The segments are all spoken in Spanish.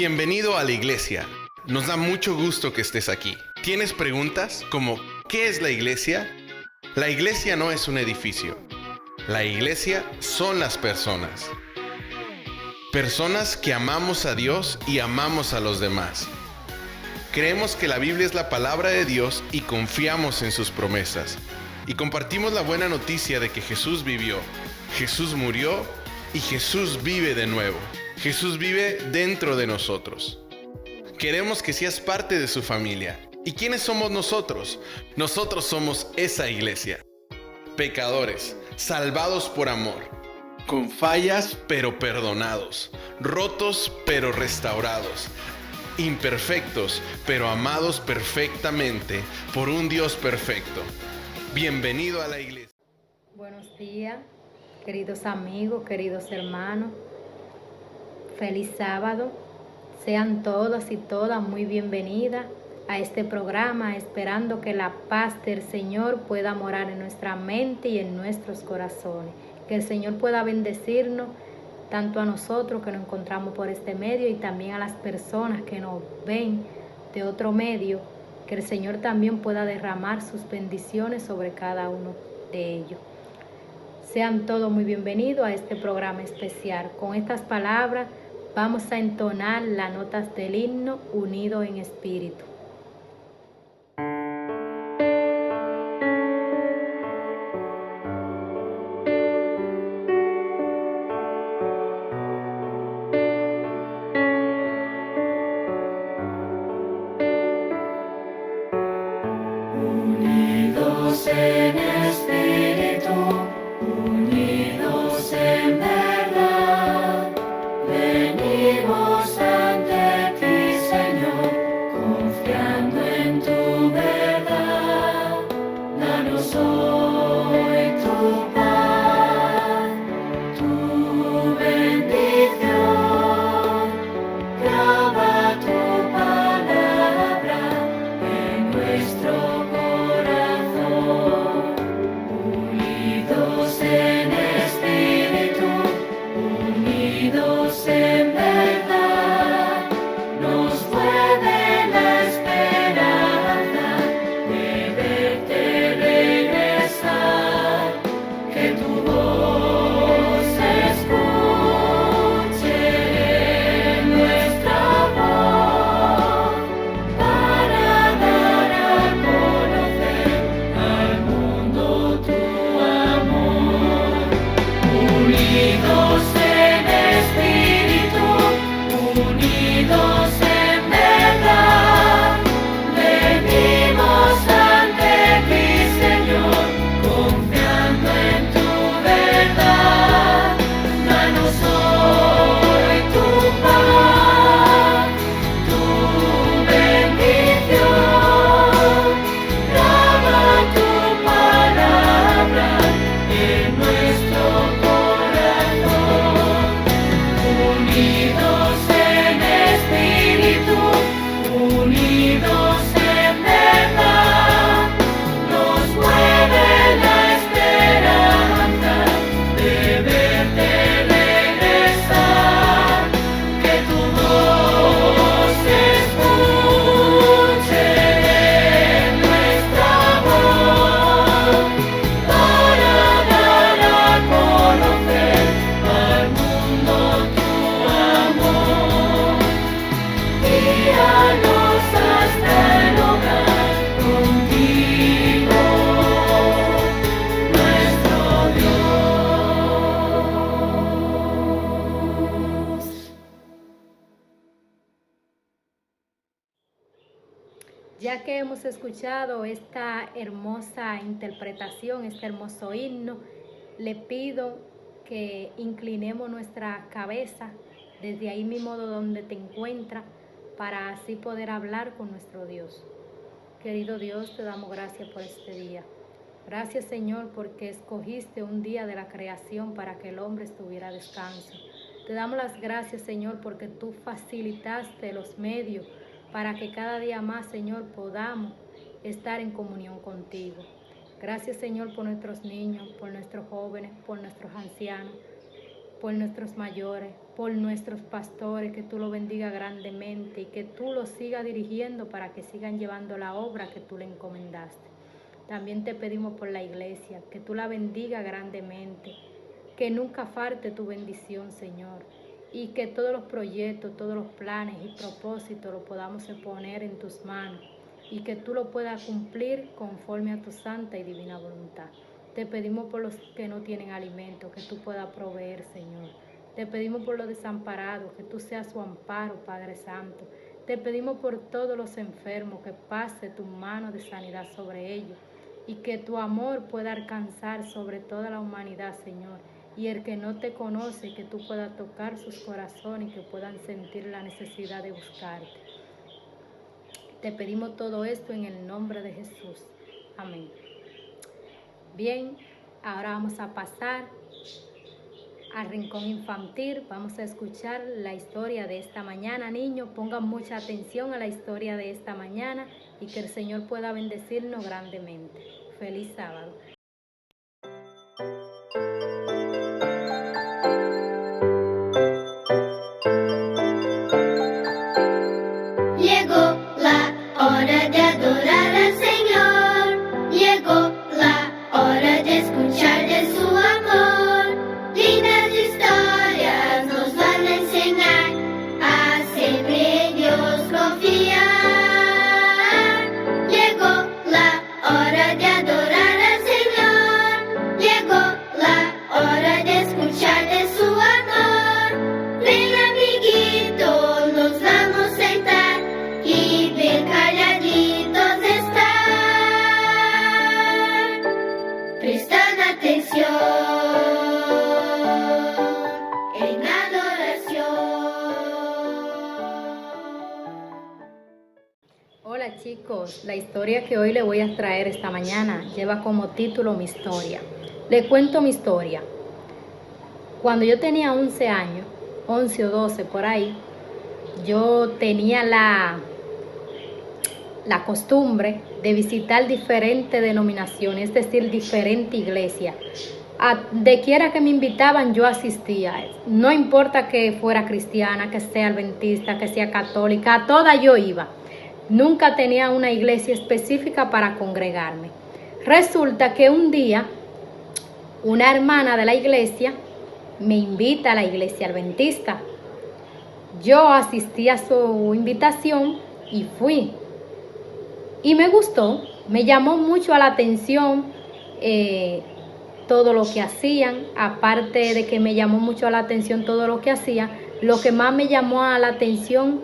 Bienvenido a la iglesia. Nos da mucho gusto que estés aquí. ¿Tienes preguntas como ¿qué es la iglesia? La iglesia no es un edificio. La iglesia son las personas. Personas que amamos a Dios y amamos a los demás. Creemos que la Biblia es la palabra de Dios y confiamos en sus promesas. Y compartimos la buena noticia de que Jesús vivió, Jesús murió y Jesús vive de nuevo. Jesús vive dentro de nosotros. Queremos que seas parte de su familia. ¿Y quiénes somos nosotros? Nosotros somos esa iglesia. Pecadores, salvados por amor, con fallas pero perdonados, rotos pero restaurados, imperfectos pero amados perfectamente por un Dios perfecto. Bienvenido a la iglesia. Buenos días, queridos amigos, queridos hermanos. Feliz sábado. Sean todos y todas muy bienvenidas a este programa, esperando que la paz del Señor pueda morar en nuestra mente y en nuestros corazones. Que el Señor pueda bendecirnos tanto a nosotros que nos encontramos por este medio y también a las personas que nos ven de otro medio. Que el Señor también pueda derramar sus bendiciones sobre cada uno de ellos. Sean todos muy bienvenidos a este programa especial. Con estas palabras vamos a entonar las notas del himno Unido en Espíritu. Unidos en espíritu, unidos en verdad, venimos ante ti, Señor, confiando en tu verdad. Danos hoy tu paz, tu bendición, graba tu palabra en nuestro corazón. Unidos en espíritu, unidos en verdad, nos mueve la esperanza de verte regresar. Que tu voz se escuche en nuestra voz para dar a conocer al mundo tu amor. Unidos en espíritu, unidos en verdad, venimos ante ti, Señor, confiando en tu verdad. Danos hoy tu paz, tu bendición, graba tu palabra en nuestro corazón. Unidos en espíritu, unidos en verdad, nos mueve la esperanza de verte regresar. Que tu voz se escuche en nuestra voz para dar a conocer al mundo tu amor. Guíanos hasta el hogar contigo, nuestro Dios. Ya que hemos escuchado esta hermosa interpretación, este hermoso himno, le pido que inclinemos nuestra cabeza desde ahí mismo donde te encuentras para así poder hablar con nuestro Dios. Querido Dios, te damos gracias por este día. Gracias, Señor, porque escogiste un día de la creación para que el hombre estuviera a descanso. Te damos las gracias, Señor, porque tú facilitaste los medios para que cada día más, Señor, podamos estar en comunión contigo. Gracias, Señor, por nuestros niños, por nuestros jóvenes, por nuestros ancianos, por nuestros mayores, por nuestros pastores, que tú lo bendiga grandemente y que tú los sigas dirigiendo para que sigan llevando la obra que tú le encomendaste. También te pedimos por la iglesia, que tú la bendiga grandemente, que nunca falte tu bendición, Señor, y que todos los proyectos, todos los planes y propósitos los podamos poner en tus manos y que tú lo puedas cumplir conforme a tu santa y divina voluntad. Te pedimos por los que no tienen alimento, que tú puedas proveer, Señor. Te pedimos por los desamparados, que tú seas su amparo, Padre Santo. Te pedimos por todos los enfermos, que pase tu mano de sanidad sobre ellos y que tu amor pueda alcanzar sobre toda la humanidad, Señor. Y el que no te conoce, que tú puedas tocar sus corazones y que puedan sentir la necesidad de buscarte. Te pedimos todo esto en el nombre de Jesús. Amén. Bien, ahora vamos a pasar al rincón infantil. Vamos a escuchar la historia de esta mañana. Niños, pongan mucha atención a la historia de esta mañana y que el Señor pueda bendecirnos grandemente. Feliz sábado. Llegó la hora de adorar al Señor. Llegó la hora de escuchar de su amor. Lindas historias nos van a enseñar a siempre en Dios confiar. Llegó la hora de adorar al Señor. Llegó la hora de escuchar de su amor. Ven, amiguito, nos vamos a sentar y ver calladitos estar. Prestan atención en adoración. Hola chicos, la historia que hoy les voy a traer esta mañana lleva como título Mi historia. Les cuento mi historia. Cuando yo tenía 11 años, 11 o 12 por ahí, yo tenía la costumbre de visitar diferentes denominaciones, es decir, diferentes iglesias. De quiera que me invitaban, yo asistía. No importa que fuera cristiana, que sea adventista, que sea católica, a todas yo iba. Nunca tenía una iglesia específica para congregarme. Resulta que un día, una hermana de la iglesia me invita a la iglesia adventista. Yo asistí a su invitación y fui. Y me gustó, me llamó mucho a la atención todo lo que hacían. Aparte de que me llamó mucho a la atención todo lo que hacían, lo que más me llamó a la atención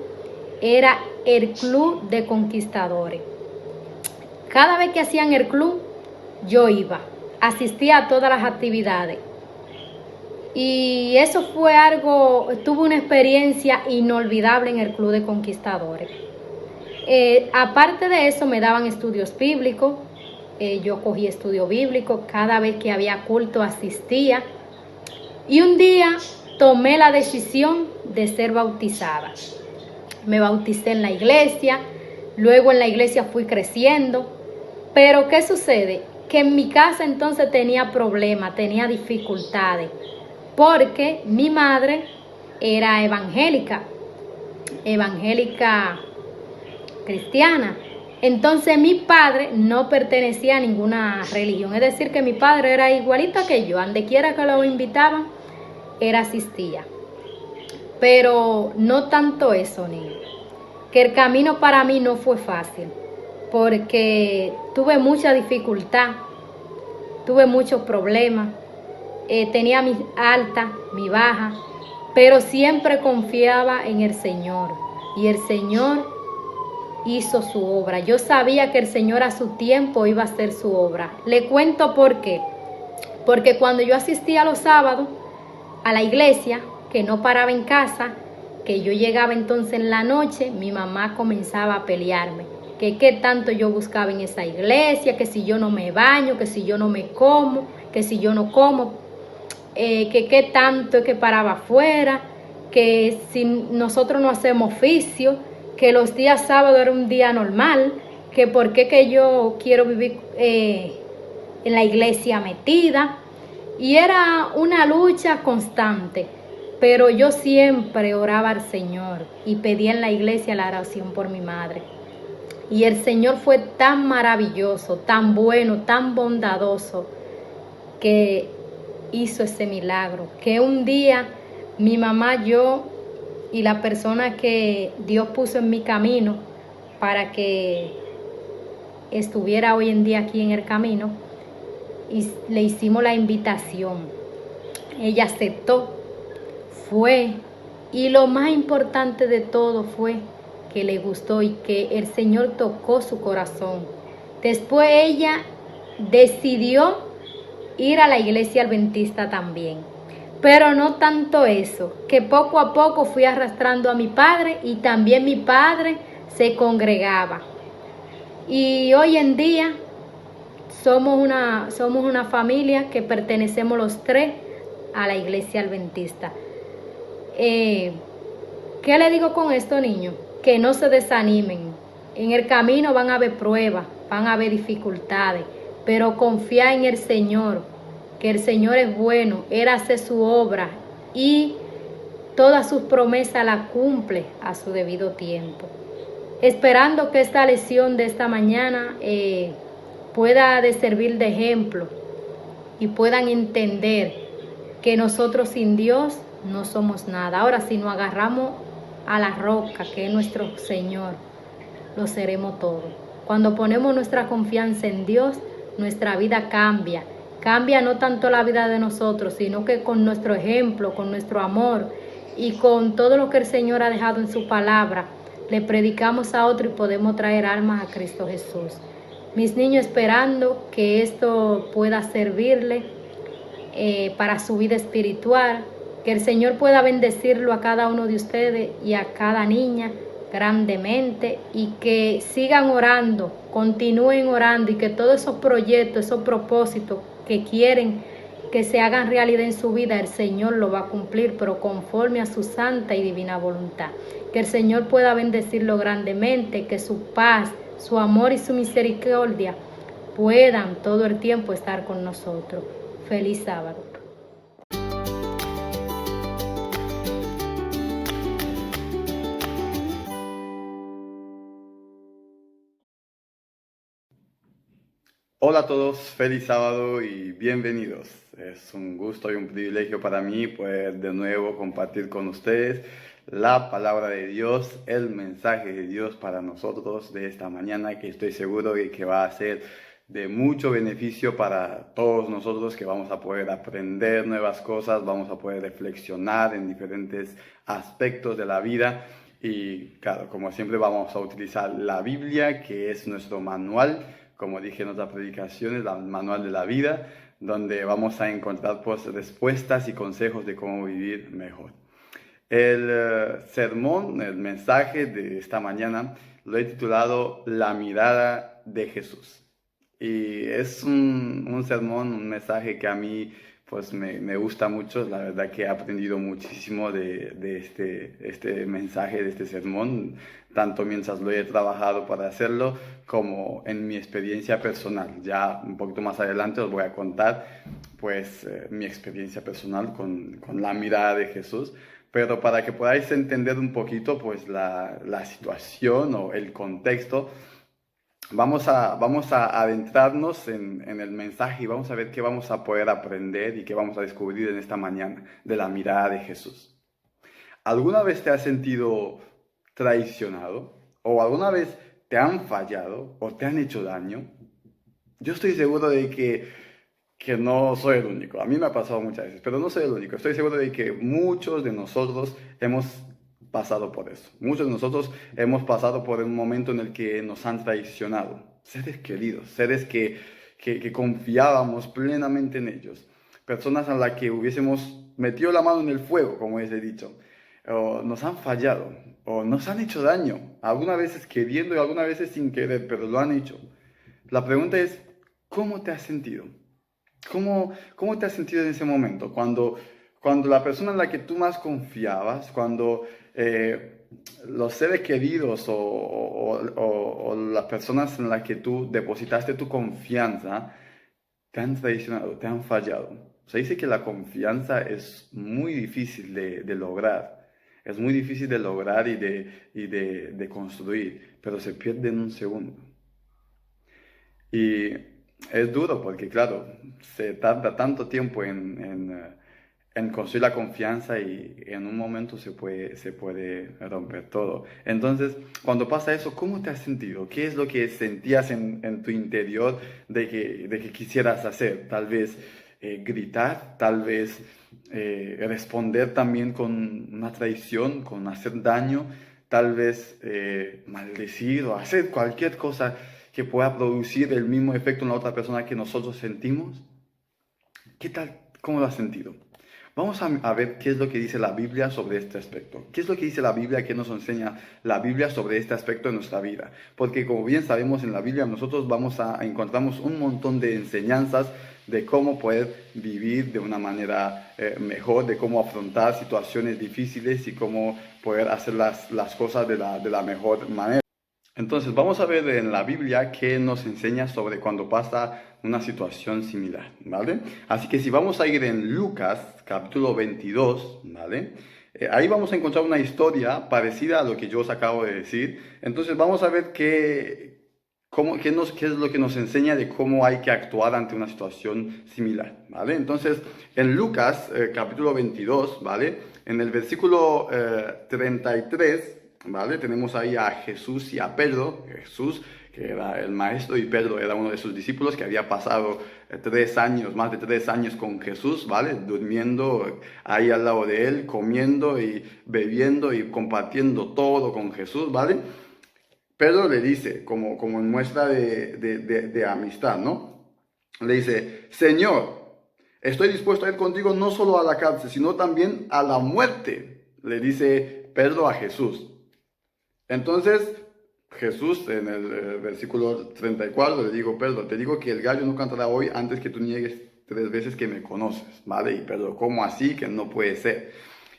era el club de conquistadores. Cada vez que hacían el club, yo iba, asistía a todas las actividades. Y eso fue algo, tuve una experiencia inolvidable en el club de conquistadores. Aparte de eso, me daban estudios bíblicos. Yo cogí estudio bíblico, cada vez que había culto asistía. Y un día tomé la decisión de ser bautizada. Me bauticé en la iglesia, luego en la iglesia fui creciendo. Pero ¿qué sucede? Que en mi casa entonces tenía problemas, tenía dificultades, porque mi madre era evangélica cristiana. Entonces mi padre no pertenecía a ninguna religión, es decir, que mi padre era igualito que yo, donde quiera que lo invitaban, era asistía. Pero no tanto eso, niño, que el camino para mí no fue fácil, porque tuve mucha dificultad, tuve muchos problemas, tenía mi alta, mi baja, pero siempre confiaba en el Señor, y el Señor hizo su obra. Yo sabía que el Señor a su tiempo iba a hacer su obra. Le cuento por qué. Porque cuando yo asistía los sábados a la iglesia, que no paraba en casa, que yo llegaba entonces en la noche, mi mamá comenzaba a pelearme. Que qué tanto yo buscaba en esa iglesia, que si yo no me baño, que si yo no me como, que si yo no como, que qué tanto que paraba afuera, que si nosotros no hacemos oficio, que los días sábados era un día normal, que por qué que yo quiero vivir en la iglesia metida. Y era una lucha constante. pero yo siempre oraba al Señor y pedía en la iglesia la oración por mi madre. Y el Señor fue tan maravilloso, tan bueno, tan bondadoso, que hizo ese milagro. Que un día mi mamá, yo y la persona que Dios puso en mi camino para que estuviera hoy en día aquí en el camino, y le hicimos la invitación. Ella aceptó, fue, y lo más importante de todo fue que le gustó y que el Señor tocó su corazón. Después ella decidió ir a la iglesia adventista también. Pero no tanto eso, que poco a poco fui arrastrando a mi padre y también mi padre se congregaba. Y hoy en día somos una familia que pertenecemos los tres a la iglesia adventista. ¿Qué le digo con esto, niños? Que no se desanimen. En el camino van a haber pruebas, van a haber dificultades, pero confía en el Señor, que el Señor es bueno, Él hace su obra y todas sus promesas las cumple a su debido tiempo. Esperando que esta lección de esta mañana pueda de servir de ejemplo y puedan entender que nosotros sin Dios no somos nada. Ahora, si nos agarramos a la roca, que es nuestro Señor, lo seremos todo. Cuando ponemos nuestra confianza en Dios, nuestra vida cambia. Cambia no tanto la vida de nosotros, sino que con nuestro ejemplo, con nuestro amor y con todo lo que el Señor ha dejado en su palabra, le predicamos a otro y podemos traer almas a Cristo Jesús. Mis niños, esperando que esto pueda servirle para su vida espiritual, que el Señor pueda bendecirlo a cada uno de ustedes y a cada niña grandemente, y que sigan orando, continúen orando, y que todos esos proyectos, esos propósitos que quieren que se hagan realidad en su vida, el Señor lo va a cumplir, pero conforme a su santa y divina voluntad. Que el Señor pueda bendecirlo grandemente, que su paz, su amor y su misericordia puedan todo el tiempo estar con nosotros. Feliz sábado. Hola a todos, feliz sábado y bienvenidos. Es un gusto y un privilegio para mí poder de nuevo compartir con ustedes la palabra de Dios, el mensaje de Dios para nosotros de esta mañana, que estoy seguro de que va a ser de mucho beneficio para todos nosotros, que vamos a poder aprender nuevas cosas, vamos a poder reflexionar en diferentes aspectos de la vida. Y claro, como siempre vamos a utilizar la Biblia, que es nuestro manual, como dije en otras predicaciones, el manual de la vida, donde vamos a encontrar pues respuestas y consejos de cómo vivir mejor. El sermón, el mensaje de esta mañana, lo he titulado La mirada de Jesús. Y es un sermón, un mensaje que a mí pues me gusta mucho. La verdad que he aprendido muchísimo de este mensaje, de este sermón, tanto mientras lo he trabajado para hacerlo, como en mi experiencia personal. Ya un poquito más adelante os voy a contar pues mi experiencia personal con la mirada de Jesús. Pero para que podáis entender un poquito pues la situación o el contexto, vamos a adentrarnos en el mensaje y vamos a ver qué vamos a poder aprender y qué vamos a descubrir en esta mañana de la mirada de Jesús. ¿Alguna vez te has sentido traicionado? ¿O alguna vez te han fallado o te han hecho daño? Yo estoy seguro de que no soy el único. A mí me ha pasado muchas veces, pero no soy el único. Estoy seguro de que muchos de nosotros hemos pasado por eso. Muchos de nosotros hemos pasado por un momento en el que nos han traicionado. Seres queridos, seres que confiábamos plenamente en ellos. Personas a las que hubiésemos metido la mano en el fuego, como les he dicho. O nos han fallado, o nos han hecho daño. Algunas veces queriendo y algunas veces sin querer, pero lo han hecho. La pregunta es, ¿cómo te has sentido? ¿Cómo te has sentido en ese momento? Cuando la persona en la que tú más confiabas, cuando los seres queridos o las personas en las que tú depositaste tu confianza, te han traicionado, te han fallado. Se dice que la confianza es muy difícil de lograr. Es muy difícil de lograr y de construir, pero se pierde en un segundo. Y es duro porque, claro, se tarda tanto tiempo en construir la confianza y en un momento se puede romper todo. Entonces, cuando pasa eso, ¿cómo te has sentido? ¿Qué es lo que sentías en tu interior de que quisieras hacer? Tal vez gritar, tal vez responder también con una traición, con hacer daño, tal vez maldecir o hacer cualquier cosa que pueda producir el mismo efecto en la otra persona que nosotros sentimos. ¿Qué tal? ¿Cómo lo has sentido? Vamos a ver qué es lo que dice la Biblia sobre este aspecto. ¿Qué es lo que dice la Biblia? ¿Qué nos enseña la Biblia sobre este aspecto de nuestra vida? Porque como bien sabemos en la Biblia nosotros encontramos un montón de enseñanzas de cómo poder vivir de una manera mejor, de cómo afrontar situaciones difíciles y cómo poder hacer las cosas de la mejor manera. Entonces, vamos a ver en la Biblia qué nos enseña sobre cuando pasa una situación similar, ¿vale? Así que si vamos a ir en Lucas, capítulo 22, ¿vale? Ahí vamos a encontrar una historia parecida a lo que yo os acabo de decir. Entonces, vamos a ver qué es lo que nos enseña de cómo hay que actuar ante una situación similar, ¿vale? Entonces, en Lucas, capítulo 22, ¿vale? En el versículo 33, ¿vale? Tenemos ahí a Jesús y a Pedro. Jesús, que era el maestro, y Pedro era uno de sus discípulos que había pasado más de 3 años con Jesús, ¿vale? Durmiendo ahí al lado de él, comiendo y bebiendo y compartiendo todo con Jesús, ¿vale? Pedro le dice, como en muestra de amistad, ¿no? Le dice: Señor, estoy dispuesto a ir contigo no solo a la cárcel, sino también a la muerte, le dice Pedro a Jesús. Entonces, Jesús en el versículo 34 le dijo: Pedro, te digo que el gallo no cantará hoy antes que tú niegues 3 veces que me conoces, ¿vale? Y Pedro: ¿cómo así? Que no puede ser.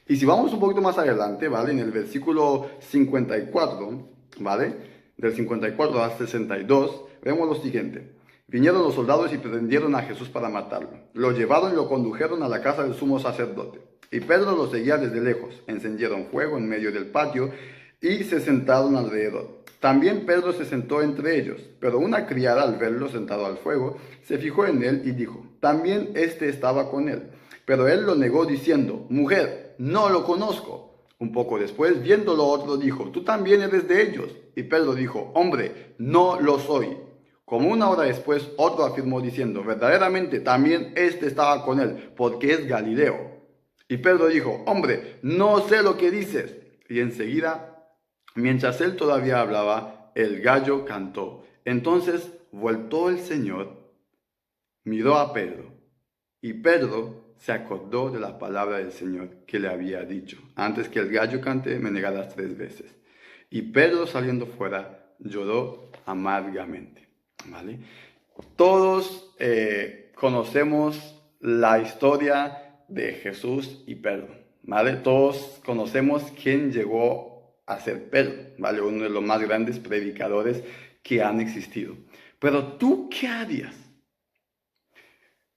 Y si vamos un poquito más adelante, ¿vale? En el versículo 54, ¿vale? Del 54 al 62, vemos lo siguiente. Vinieron los soldados y prendieron a Jesús para matarlo. Lo llevaron y lo condujeron a la casa del sumo sacerdote. Y Pedro lo seguía desde lejos. Encendieron fuego en medio del patio y se sentaron alrededor. También Pedro se sentó entre ellos, pero una criada, al verlo sentado al fuego, se fijó en él y dijo: también éste estaba con él. Pero él lo negó diciendo: mujer, no lo conozco. Un poco después, viéndolo otro, dijo: tú también eres de ellos. Y Pedro dijo: hombre, no lo soy. Como una hora después, otro afirmó diciendo: verdaderamente también éste estaba con él, porque es Galileo. Y Pedro dijo: hombre, no sé lo que dices. Y enseguida, mientras él todavía hablaba, el gallo cantó. Entonces voltó el Señor, miró a Pedro, y Pedro se acordó de la palabra del Señor que le había dicho: antes que el gallo cante, me negarás 3 veces. Y Pedro, saliendo fuera, lloró amargamente, ¿vale? Todos conocemos la historia de Jesús y Pedro, ¿vale? Todos conocemos quién llegó a ser Pedro, ¿vale? Uno de los más grandes predicadores que han existido. Pero ¿tú qué harías?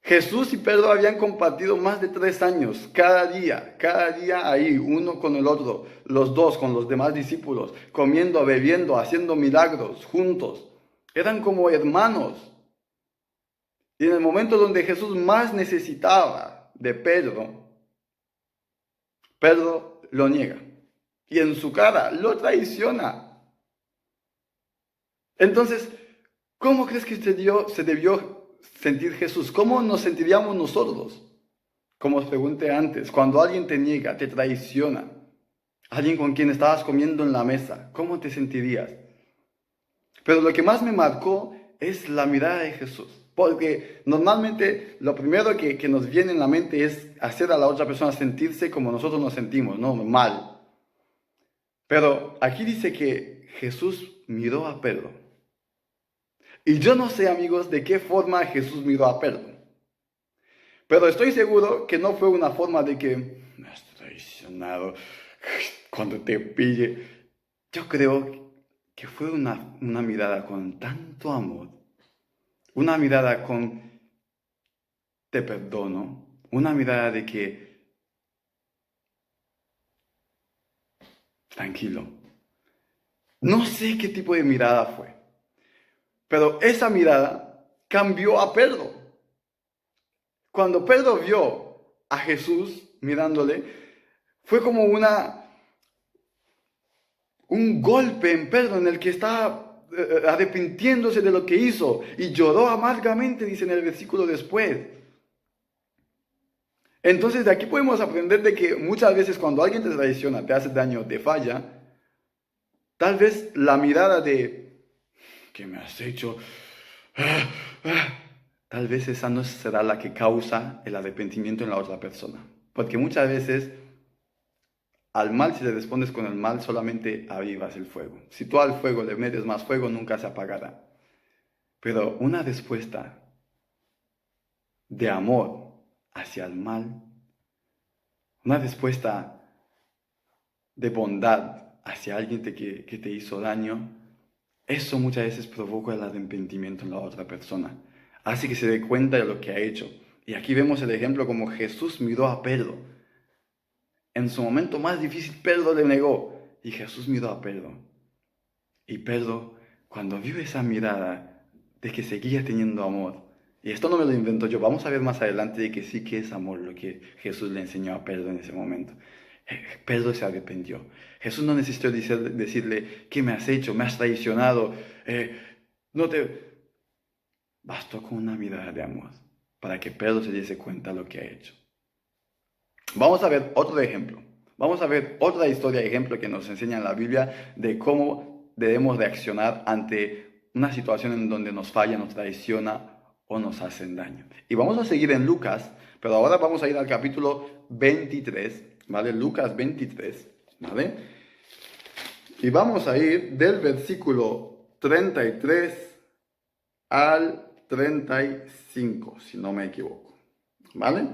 Jesús y Pedro habían compartido más de 3 años, cada día ahí, uno con el otro, los dos con los demás discípulos, comiendo, bebiendo, haciendo milagros juntos. Eran como hermanos. Y en el momento donde Jesús más necesitaba de Pedro, Pedro lo niega. Y en su cara lo traiciona. Entonces, ¿cómo crees que se debió sentir Jesús? ¿Cómo nos sentiríamos nosotros? Como os pregunté antes, cuando alguien te niega, te traiciona, alguien con quien estabas comiendo en la mesa, ¿cómo te sentirías? Pero lo que más me marcó es la mirada de Jesús. Porque normalmente lo primero que nos viene en la mente es hacer a la otra persona sentirse como nosotros nos sentimos, ¿no? Mal. Pero aquí dice que Jesús miró a Pedro. Y yo no sé, amigos, de qué forma Jesús miró a Pedro. Pero estoy seguro que no fue una forma de que me has traicionado cuando te pille. Yo creo que fue una mirada con tanto amor. Una mirada con te perdono, una mirada de que, tranquilo. No sé qué tipo de mirada fue, pero esa mirada cambió a Pedro. Cuando Pedro vio a Jesús mirándole, fue como un golpe en Pedro en el que estaba arrepintiéndose de lo que hizo y lloró amargamente, dice en el versículo después. Entonces de aquí podemos aprender de que muchas veces cuando alguien te traiciona, te hace daño, te falla, tal vez la mirada de ¿qué me has hecho? Tal vez esa no será la que causa el arrepentimiento en la otra persona. Porque muchas veces al mal, si le respondes con el mal, solamente avivas el fuego. Si tú al fuego le metes más fuego, nunca se apagará. Pero una respuesta de amor hacia el mal, una respuesta de bondad hacia alguien que te hizo daño, eso muchas veces provoca el arrepentimiento en la otra persona. Hace que se dé cuenta de lo que ha hecho. Y aquí vemos el ejemplo como Jesús miró a Pedro. En su momento más difícil, Pedro le negó. Y Jesús miró a Pedro. Y Pedro, cuando vio esa mirada de que seguía teniendo amor, y esto no me lo invento yo, vamos a ver más adelante de que sí que es amor lo que Jesús le enseñó a Pedro en ese momento. Pedro se arrepintió. Jesús no necesitó decirle, ¿qué me has hecho? ¿Me has traicionado? Bastó con una mirada de amor para que Pedro se diese cuenta de lo que ha hecho. Vamos a ver otro ejemplo. Vamos a ver otra historia, ejemplo que nos enseña en la Biblia de cómo debemos reaccionar ante una situación en donde nos falla, nos traiciona o nos hacen daño. Y vamos a seguir en Lucas, pero ahora vamos a ir al capítulo 23, ¿vale? Lucas 23, ¿vale? Y vamos a ir del versículo 33 al 35, si no me equivoco, ¿vale?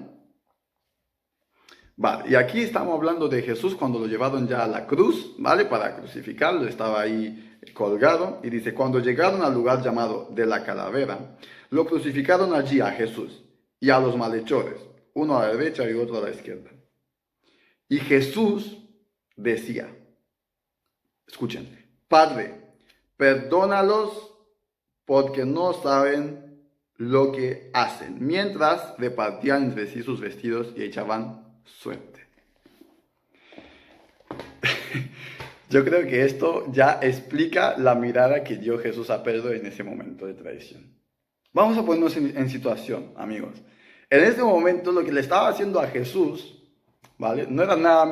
Vale, y aquí estamos hablando de Jesús cuando lo llevaron ya a la cruz, ¿vale? Para crucificarlo, estaba ahí colgado. Y dice, cuando llegaron al lugar llamado de la calavera, lo crucificaron allí a Jesús y a los malhechores, uno a la derecha y otro a la izquierda. Y Jesús decía, escuchen, Padre, perdónalos porque no saben lo que hacen, mientras repartían entre sí sus vestidos y echaban suerte. Yo creo que esto ya explica la mirada que dio Jesús a Pedro en ese momento de traición. Vamos a ponernos en situación, amigos. En este momento lo que le estaba haciendo a Jesús, ¿vale? No era nada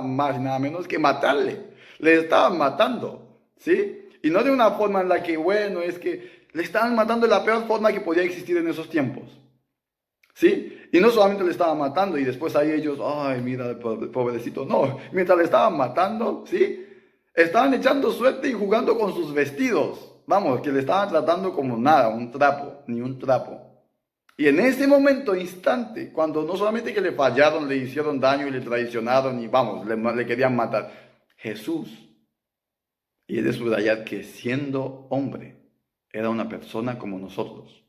más, nada menos que matarle. Le estaban matando, ¿sí? Y no de una forma en la que, bueno, es que le estaban matando de la peor forma que podía existir en esos tiempos. ¿Sí? Y no solamente le estaban matando y después ahí ellos, ay, mira, pobrecito. No, mientras le estaban matando, ¿sí? Estaban echando suerte y jugando con sus vestidos. Vamos, que le estaban tratando como nada, un trapo, ni un trapo. Y en ese momento, instante, cuando no solamente que le fallaron, le hicieron daño y le traicionaron y vamos, le querían matar. Jesús, y es de subrayar que siendo hombre, era una persona como nosotros,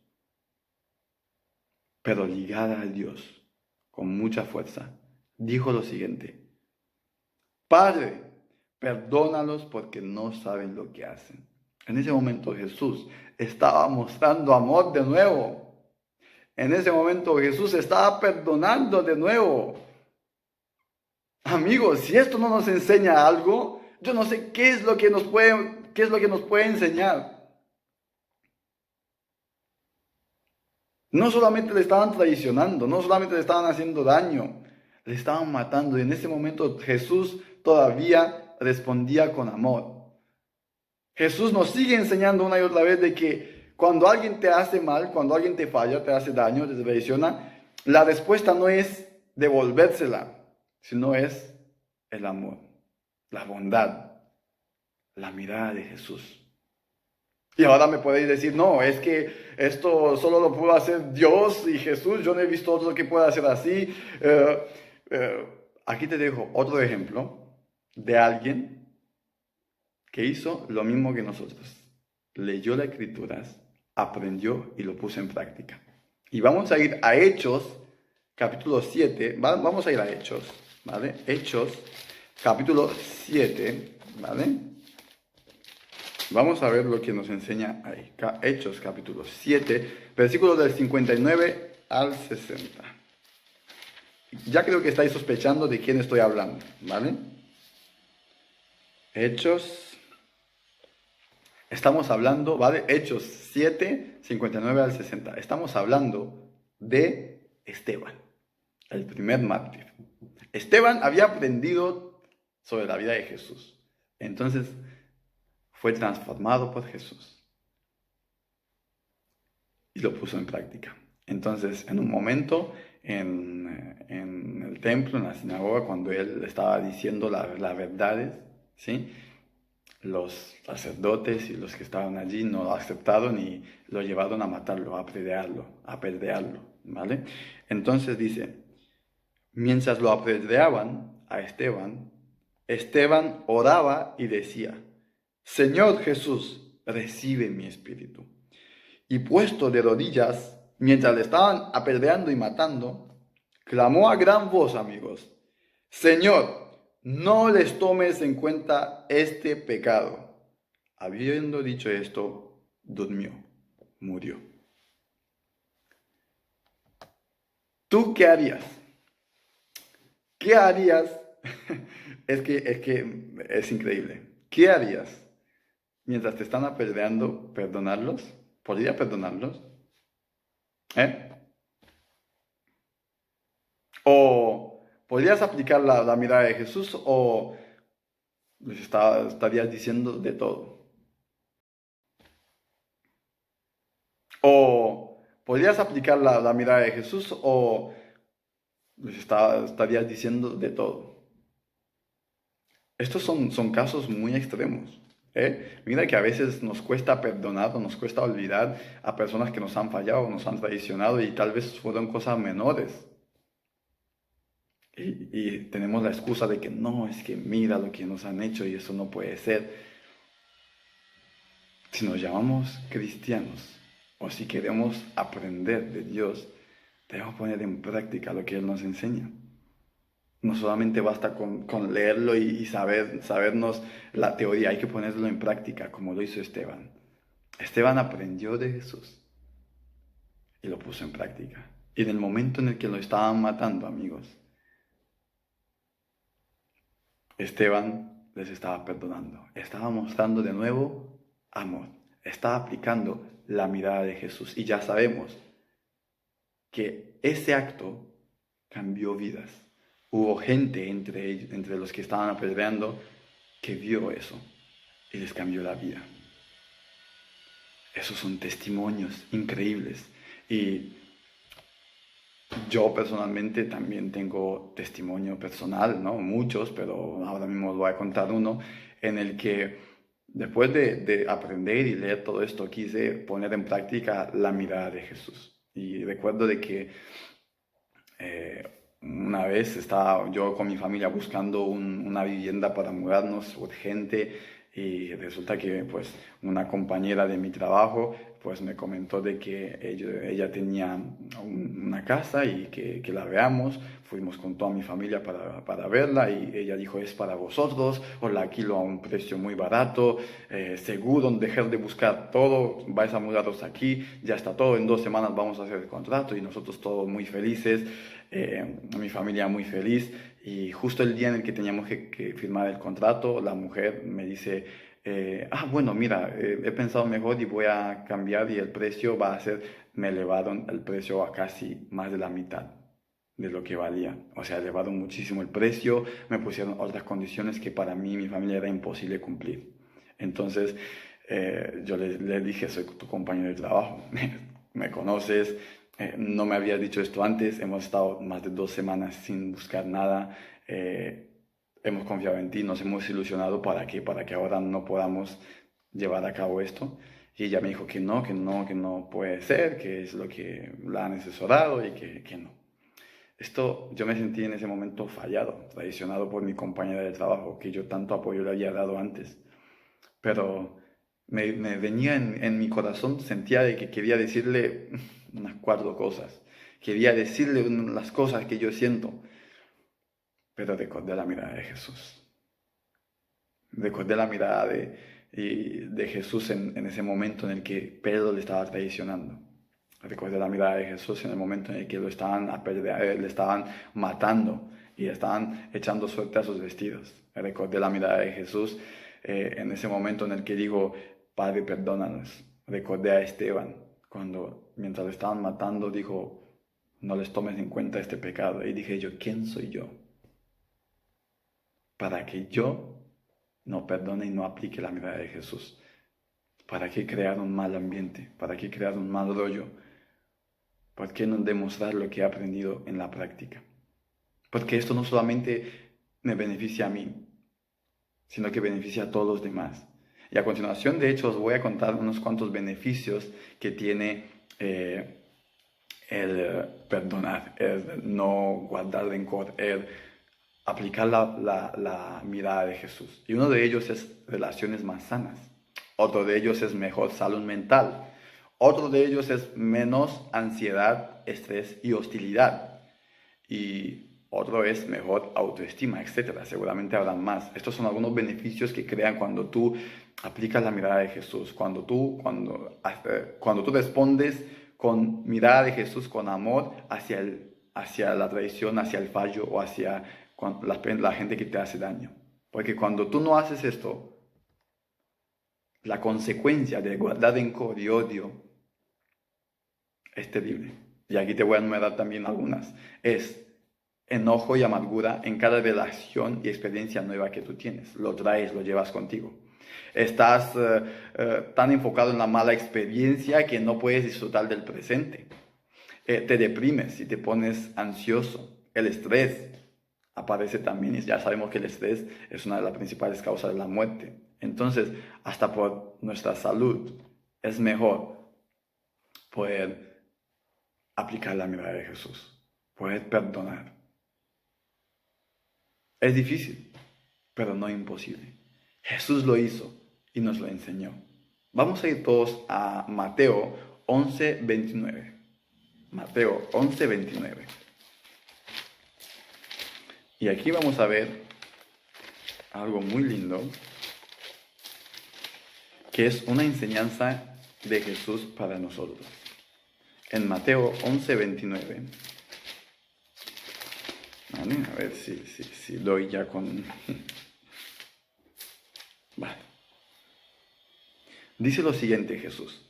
pero ligada a Dios, con mucha fuerza, dijo lo siguiente: Padre, perdónalos porque no saben lo que hacen. En ese momento Jesús estaba mostrando amor de nuevo. En ese momento Jesús estaba perdonando de nuevo. Amigos, si esto no nos enseña algo, yo no sé qué es lo que nos puede enseñar. No solamente le estaban traicionando, no solamente le estaban haciendo daño, le estaban matando. Y en ese momento Jesús todavía respondía con amor. Jesús nos sigue enseñando una y otra vez de que cuando alguien te hace mal, cuando alguien te falla, te hace daño, te traiciona, la respuesta no es devolvérsela, sino es el amor, la bondad, la mirada de Jesús. Y ahora me podéis decir, no, es que esto solo lo pudo hacer Dios y Jesús, yo no he visto otro que pueda hacer así. Aquí te dejo otro ejemplo de alguien que hizo lo mismo que nosotros. Leyó las Escrituras, aprendió y lo puso en práctica. Y vamos a ir a Hechos, capítulo 7. Vamos a ir a Hechos, ¿vale? Hechos, capítulo 7, ¿vale? Vamos a ver lo que nos enseña ahí. Hechos, capítulo 7, versículos del 59 al 60. Ya creo que estáis sospechando de quién estoy hablando, ¿vale? Hechos, estamos hablando, ¿vale? Hechos 7, 59 al 60. Estamos hablando de Esteban, el primer mártir. Esteban había aprendido sobre la vida de Jesús. Entonces, fue transformado por Jesús y lo puso en práctica. Entonces, en un momento, en el templo, en la sinagoga, cuando él estaba diciendo las verdades, ¿sí? Los sacerdotes y los que estaban allí no lo aceptaron y lo llevaron a matarlo, a apedrearlo, ¿vale? Entonces dice, mientras lo apedreaban a Esteban, Esteban oraba y decía, Señor Jesús, recibe mi espíritu. Y puesto de rodillas, mientras le estaban apedreando y matando, clamó a gran voz, amigos, Señor, no les tomes en cuenta este pecado. Habiendo dicho esto, durmió, murió. ¿Tú qué harías? ¿Qué harías? Es que es increíble. ¿Qué harías mientras te están apedreando? ¿Perdonarlos? ¿Podría perdonarlos? ¿O podrías aplicar la mirada de Jesús o les estarías diciendo de todo? ¿O podrías aplicar la mirada de Jesús o les estarías diciendo de todo? Estos son casos muy extremos. Mira que a veces nos cuesta perdonar o nos cuesta olvidar a personas que nos han fallado, nos han traicionado y tal vez fueron cosas menores. Y tenemos la excusa de que no, es que mira lo que nos han hecho y eso no puede ser. Si nos llamamos cristianos o si queremos aprender de Dios, debemos poner en práctica lo que Él nos enseña. No solamente basta con leerlo y sabernos la teoría, hay que ponerlo en práctica, como lo hizo Esteban. Esteban aprendió de Jesús y lo puso en práctica. Y en el momento en el que lo estaban matando, amigos, Esteban les estaba perdonando, estaba mostrando de nuevo amor, estaba aplicando la mirada de Jesús. Y ya sabemos que ese acto cambió vidas. Hubo gente entre los que estaban apedreando que vio eso y les cambió la vida. Esos son testimonios increíbles. Y yo personalmente también tengo testimonio personal, ¿no? Muchos, pero ahora mismo os voy a contar uno en el que después de aprender y leer todo esto quise poner en práctica la mirada de Jesús. Y recuerdo de que una vez estaba yo con mi familia buscando una vivienda para mudarnos urgente y resulta que pues una compañera de mi trabajo pues me comentó de que ella tenía una casa y que la veamos. Fuimos con toda mi familia para verla y ella dijo, es para vosotros, os la alquilo a un precio muy barato, seguro, dejar de buscar todo, vais a mudaros aquí, ya está todo, en 2 semanas vamos a hacer el contrato y nosotros todos muy felices, mi familia muy feliz. Y justo el día en el que teníamos que firmar el contrato, la mujer me dice, bueno, mira, he pensado mejor y voy a cambiar y el precio va a ser, me elevaron el precio a casi más de la mitad de lo que valía. O sea, elevaron muchísimo el precio, me pusieron otras condiciones que para mí y mi familia era imposible cumplir. Entonces, yo le dije, soy tu compañero de trabajo, me conoces, no me habías dicho esto antes, hemos estado más de 2 semanas sin buscar nada, hemos confiado en ti, nos hemos ilusionado para que ahora no podamos llevar a cabo esto. Y ella me dijo que no puede ser, que es lo que la han asesorado y que no. Esto, yo me sentí en ese momento fallado, traicionado por mi compañera de trabajo, que yo tanto apoyo le había dado antes. Pero me venía en mi corazón, sentía de que quería decirle, unas 4 cosas. Quería decirle las cosas que yo siento, pero recordé la mirada de Jesús. Recordé la mirada de Jesús en ese momento en el que Pedro le estaba traicionando. Recordé la mirada de Jesús en el momento en el que lo estaban le estaban matando y estaban echando suerte a sus vestidos. Recordé la mirada de Jesús en ese momento en el que dijo, Padre, perdónanos. Recordé a Esteban cuando mientras lo estaban matando dijo, no les tomes en cuenta este pecado. Y dije yo, ¿quién soy yo para que yo no perdone y no aplique la mirada de Jesús? ¿Para qué crear un mal ambiente? ¿Para qué crear un mal rollo? ¿Por qué no demostrar lo que he aprendido en la práctica? Porque esto no solamente me beneficia a mí, sino que beneficia a todos los demás. Y a continuación, de hecho, os voy a contar unos cuantos beneficios que tiene el perdonar, el no guardar rencor, el aplicar la mirada de Jesús. Y uno de ellos es relaciones más sanas. Otro de ellos es mejor salud mental. Otro de ellos es menos ansiedad, estrés y hostilidad. Y otro es mejor autoestima, etc. Seguramente habrán más. Estos son algunos beneficios que crean cuando tú aplicas la mirada de Jesús. Cuando tú respondes con mirada de Jesús, con amor hacia la traición, hacia el fallo o hacia la gente que te hace daño. Porque cuando tú no haces esto, la consecuencia de guardar rencor y odio es terrible. Y aquí te voy a enumerar también algunas. Es enojo y amargura en cada relación y experiencia nueva que tú tienes. Lo traes, lo llevas contigo. Estás tan enfocado en la mala experiencia que no puedes disfrutar del presente. Te deprimes y te pones ansioso. El estrés aparece también y ya sabemos que el estrés es una de las principales causas de la muerte. Entonces, hasta por nuestra salud es mejor poder aplicar la mirada de Jesús, poder perdonar. Es difícil, pero no imposible. Jesús lo hizo y nos lo enseñó. Vamos a ir todos a Mateo 11:29. Mateo 11:29. Y aquí vamos a ver algo muy lindo, que es una enseñanza de Jesús para nosotros. En Mateo 11:29. Vale, a ver si doy ya con... Vale. Dice lo siguiente Jesús.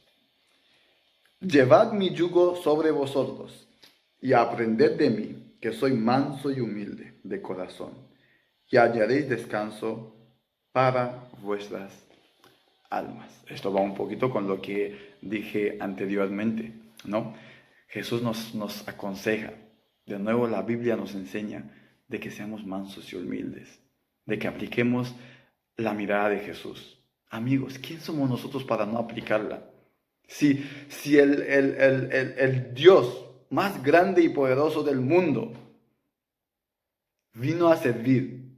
Llevad mi yugo sobre vosotros y aprended de mí, que soy manso y humilde de corazón, y hallaréis descanso para vuestras almas. Esto va un poquito con lo que dije anteriormente, ¿no? Jesús nos aconseja, de nuevo la Biblia nos enseña de que seamos mansos y humildes, de que apliquemos la mirada de Jesús. Amigos, ¿quién somos nosotros para no aplicarla? Si el Dios más grande y poderoso del mundo vino a servir,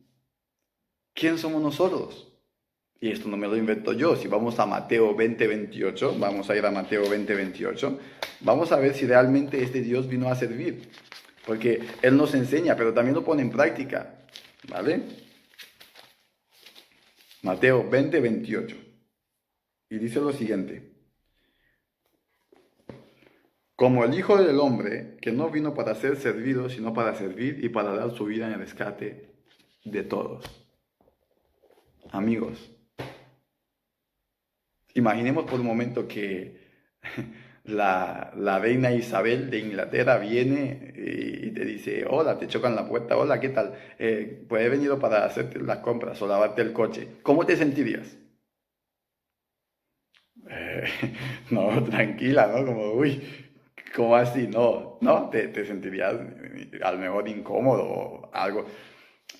¿quién somos nosotros? Y esto no me lo invento yo. Si vamos a Mateo 20:28, vamos a ir a Mateo 20:28, vamos a ver si realmente este Dios vino a servir. Porque Él nos enseña, pero también lo pone en práctica. ¿Vale? Mateo 20:28. Y dice lo siguiente. Como el Hijo del Hombre, que no vino para ser servido, sino para servir y para dar su vida en el rescate de todos. Amigos, imaginemos por un momento que la reina Isabel de Inglaterra viene y te dice, hola, te chocan la puerta, hola, ¿qué tal? Pues he venido para hacerte las compras o lavarte el coche. ¿Cómo te sentirías? No, tranquila, ¿no? Como, uy, ¿cómo así? No, te sentirías a lo mejor incómodo o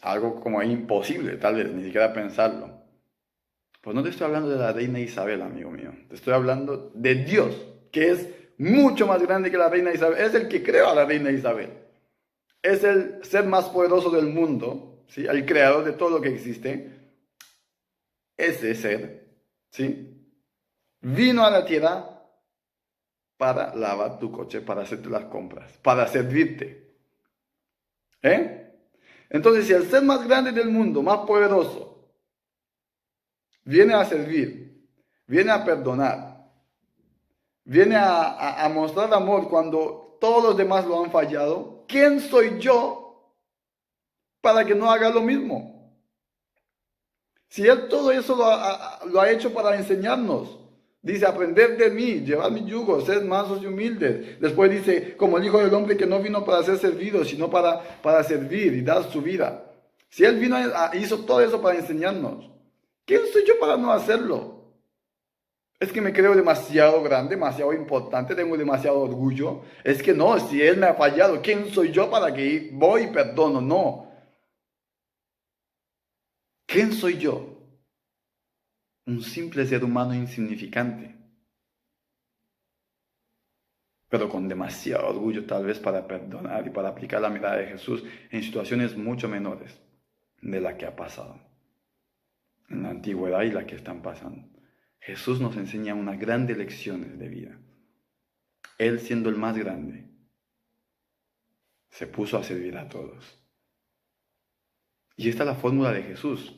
algo como imposible, tal vez, ni siquiera pensarlo. Pues no te estoy hablando de la reina Isabel, amigo mío. Te estoy hablando de Dios, que es mucho más grande que la reina Isabel. Es el que creó a la reina Isabel. Es el ser más poderoso del mundo, ¿sí? El creador de todo lo que existe. Ese ser, ¿sí? Vino a la tierra para lavar tu coche, para hacerte las compras, para servirte. Entonces, si el ser más grande del mundo, más poderoso, viene a servir, viene a perdonar, viene a mostrar amor cuando todos los demás lo han fallado, ¿quién soy yo para que no haga lo mismo? Si Él todo eso lo ha hecho para enseñarnos. Dice, aprender de mí, llevar mi yugo, ser mansos y humildes. Después dice, como el Hijo del Hombre que no vino para ser servido, sino para servir y dar su vida. Si Él vino, hizo todo eso para enseñarnos, ¿quién soy yo para no hacerlo? Es que me creo demasiado grande, demasiado importante, tengo demasiado orgullo. Es que no, si Él me ha fallado, ¿quién soy yo para que voy y perdono? No. ¿Quién soy yo? Un simple ser humano insignificante, pero con demasiado orgullo tal vez para perdonar y para aplicar la mirada de Jesús en situaciones mucho menores de la que ha pasado en la antigüedad y la que están pasando. Jesús nos enseña unas grandes lecciones de vida. Él, siendo el más grande, se puso a servir a todos. Y esta es la fórmula de Jesús.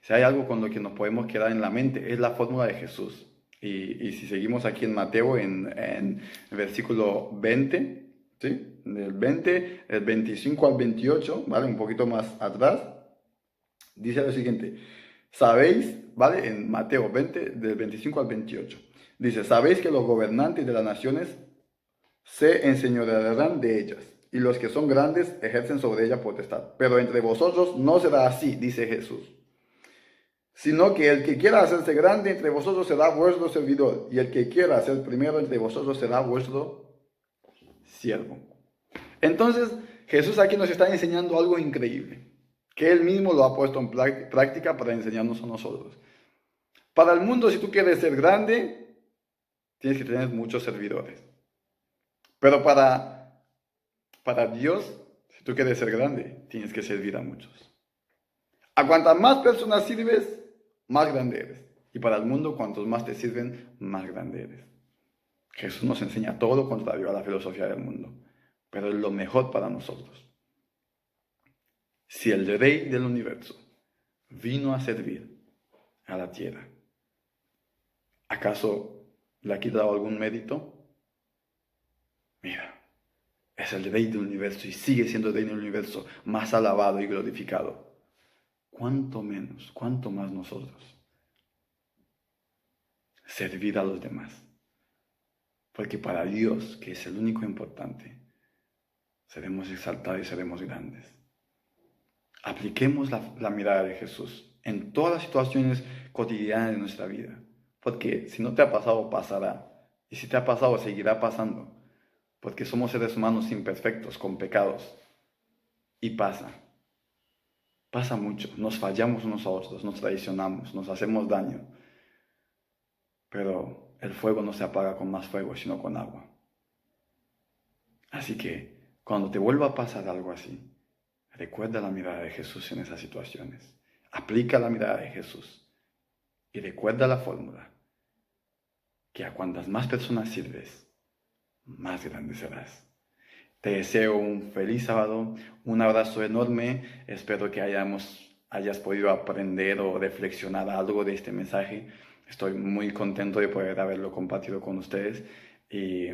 Si hay algo con lo que nos podemos quedar en la mente, es la fórmula de Jesús. Y si seguimos aquí en Mateo, en el versículo 20, ¿sí? Del 20, el 25 al 28, ¿vale? Un poquito más atrás, dice lo siguiente. Sabéis, ¿vale? En Mateo 20, del 25 al 28, dice, sabéis que los gobernantes de las naciones se enseñorearán de ellas, y los que son grandes ejercen sobre ellas potestad. Pero entre vosotros no será así, dice Jesús, sino que el que quiera hacerse grande entre vosotros será vuestro servidor, y el que quiera ser primero entre vosotros será vuestro siervo. Entonces, Jesús aquí nos está enseñando algo increíble, que Él mismo lo ha puesto en práctica para enseñarnos a nosotros. Para el mundo, si tú quieres ser grande, tienes que tener muchos servidores. Pero para Dios, si tú quieres ser grande, tienes que servir a muchos. A cuantas más personas sirves, más grande eres. Y para el mundo, cuantos más te sirven, más grande eres. Jesús nos enseña todo lo contrario a la filosofía del mundo, pero es lo mejor para nosotros. Si el Rey del universo vino a servir a la tierra, ¿acaso le ha quitado algún mérito? Mira, es el Rey del universo y sigue siendo el Rey del universo, más alabado y glorificado. ¿Cuánto menos, cuánto más nosotros servir a los demás? Porque para Dios, que es el único importante, seremos exaltados y seremos grandes. Apliquemos la mirada de Jesús en todas las situaciones cotidianas de nuestra vida. Porque si no te ha pasado, pasará. Y si te ha pasado, seguirá pasando. Porque somos seres humanos imperfectos, con pecados. Y pasa. Pasa mucho. Nos fallamos unos a otros, nos traicionamos, nos hacemos daño. Pero el fuego no se apaga con más fuego, sino con agua. Así que, cuando te vuelva a pasar algo así, recuerda la mirada de Jesús en esas situaciones. Aplica la mirada de Jesús. Y recuerda la fórmula. Que a cuantas más personas sirves, más grande serás. Te deseo un feliz sábado, un abrazo enorme. Espero que hayas podido aprender o reflexionar algo de este mensaje. Estoy muy contento de poder haberlo compartido con ustedes. Y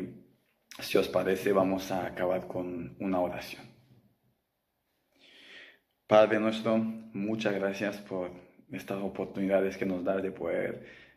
si os parece, vamos a acabar con una oración. Padre nuestro, muchas gracias por estas oportunidades que nos das de poder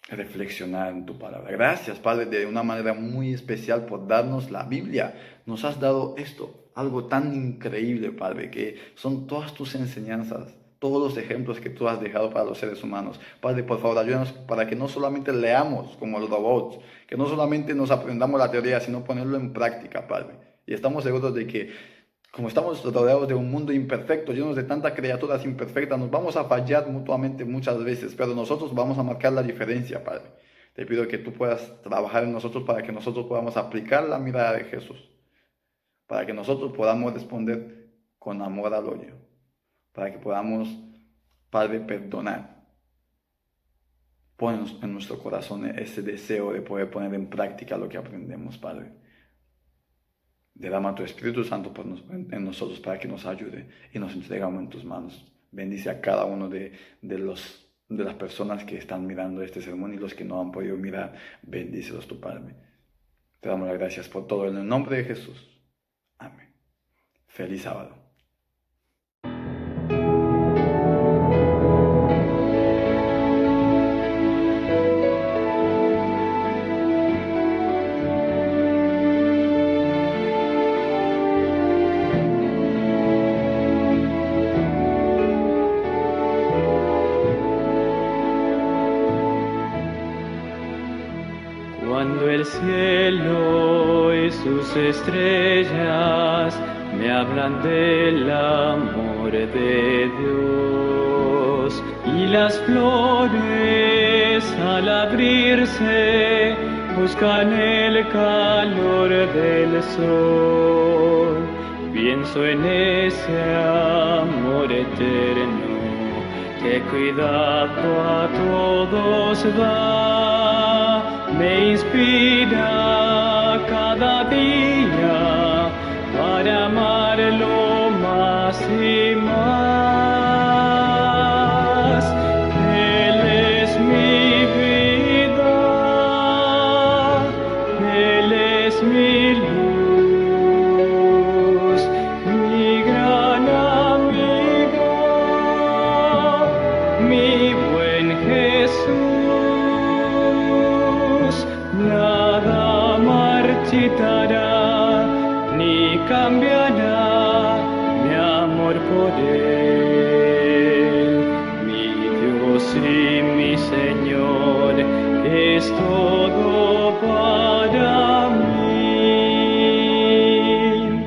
reflexionar en tu palabra. Gracias, Padre, de una manera muy especial por darnos la Biblia. Nos has dado esto, algo tan increíble, Padre, que son todas tus enseñanzas, todos los ejemplos que tú has dejado para los seres humanos. Padre, por favor, ayúdanos para que no solamente leamos como los robots, que no solamente nos aprendamos la teoría, sino ponerlo en práctica, Padre. Y estamos seguros de que como estamos rodeados de un mundo imperfecto, llenos de tantas criaturas imperfectas, nos vamos a fallar mutuamente muchas veces, pero nosotros vamos a marcar la diferencia, Padre. Te pido que tú puedas trabajar en nosotros para que nosotros podamos aplicar la mirada de Jesús, para que nosotros podamos responder con amor al odio, para que podamos, Padre, perdonar, Pon en nuestro corazón ese deseo de poder poner en práctica lo que aprendemos, Padre. Derrama tu Espíritu Santo en nosotros para que nos ayude y nos entregamos en tus manos. Bendice a cada uno de las personas que están mirando este sermón y los que no han podido mirar. Bendícelos tu Padre. Te damos las gracias por todo en el nombre de Jesús. Amén. Feliz sábado. Cuando el cielo y sus estrellas me hablan del amor de Dios y las flores al abrirse buscan el calor del sol, pienso en ese amor eterno que cuidado a todos da, me inspira cada día para amarlo más y más. Él es mi vida, Él es mi luz, mi gran amigo, mi buen Jesús. Nada marchitará ni cambiará mi amor por Él. Mi Dios y mi Señor es todo para mí.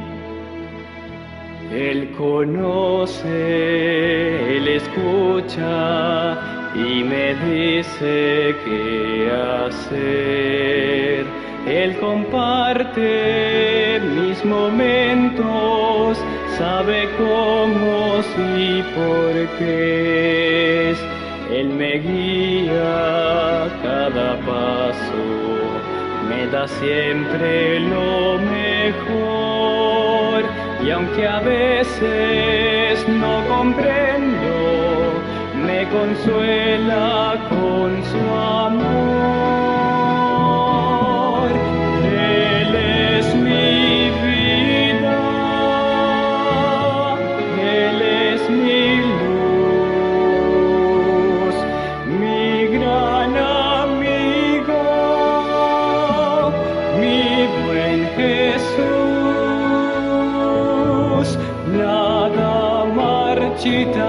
Él conoce, Él escucha y me dice qué hacer. Él comparte mis momentos, sabe cómo y por qué. Él me guía cada paso, me da siempre lo mejor. Y aunque a veces no comprendo, me consuela con su amor. Él es mi vida, Él es mi luz, mi gran amigo, mi buen Jesús. Nada marchita